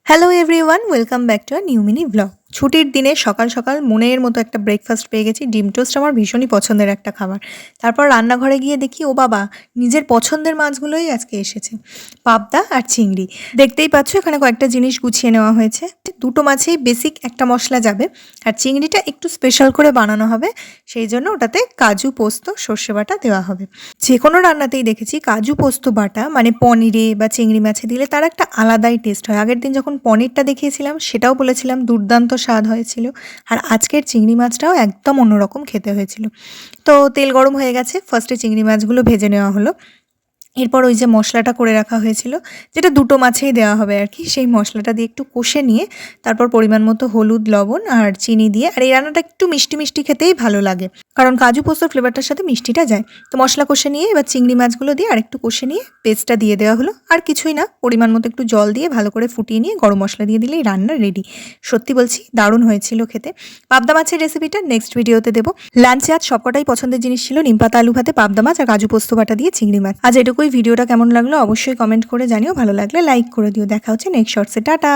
Hello everyone, welcome back to a new mini blog. ছুটির দিনে সকাল সকাল মনের মতো একটা ব্রেকফাস্ট পেয়ে গেছি। ডিম টোস্ট আমার ভীষণই পছন্দের একটা খাবার। তারপর রান্নাঘরে গিয়ে দেখি ও বাবা, নিজের পছন্দের মাছগুলোই আজকে এসেছে, পাবদা আর চিংড়ি। দেখতেই পাচ্ছ এখানে কয়েকটা জিনিস গুছিয়ে নেওয়া হয়েছে। দুটো মাছেই বেসিক একটা মশলা যাবে, আর চিংড়িটা একটু স্পেশাল করে বানানো হবে, সেই জন্য ওটাতে কাজু পোস্ত সর্ষে বাটা দেওয়া হবে। যে কোনো রান্নাতেই দেখেছি কাজু পোস্ত বাটা মানে পনিরে বা চিংড়ি মাছে দিলে তার একটা আলাদাই টেস্ট হয়। আগের দিন যখন পনিরটা দেখিয়েছিলাম সেটাও বলেছিলাম দুর্দান্ত স্বাদ হয়েছিল, আর আজকের চিংড়ি মাছটাও একদম অন্যরকম খেতে হয়েছিল। তো তেল গরম হয়ে গেছে, ফার্স্টে চিংড়ি মাছগুলো ভেজে নেওয়া হলো। এরপর ওই যে মশলাটা করে রাখা হয়েছিল, যেটা দুটো মাছেই দেওয়া হবে আর কি, সেই মশলাটা দিয়ে একটু কষে নিয়ে তারপর পরিমাণ মতো হলুদ, লবণ আর চিনি দিয়ে, আর এই রান্নাটা একটু মিষ্টি মিষ্টি খেতেই ভালো লাগে কারণ কাজু পোস্তর ফ্লেভারটার সাথে মিষ্টিটা যায়। তো মশলা কষে নিয়ে এবার চিংড়ি মাছগুলো দিয়ে আর একটু কষে নিয়ে পেস্টটা দিয়ে দেওয়া হলো। আর কিছুই না, পরিমাণ মতো একটু জল দিয়ে ভালো করে ফুটিয়ে নিয়ে গরম মশলা দিয়ে দিলেই রান্না রেডি। সত্যি বলছি দারুণ হয়েছিল খেতে। পাবদা মাছের রেসিপিটা নেক্সট ভিডিওতে দেবো। লাঞ্চে আজ সবকটাই পছন্দের জিনিস ছিল, নিমপাতা আলু ভাতে পাবদা মাছ আর কাজু পোস্ত বাটা দিয়ে চিংড়ি মাছ। আজ এটুকুই। ভিডিওটা কেমন লাগলো অবশ্যই কমেন্ট করে জানিও, ভালো লাগলে লাইক করে দিও। দেখা হচ্ছে নেক্সট শর্টসে। টাটা।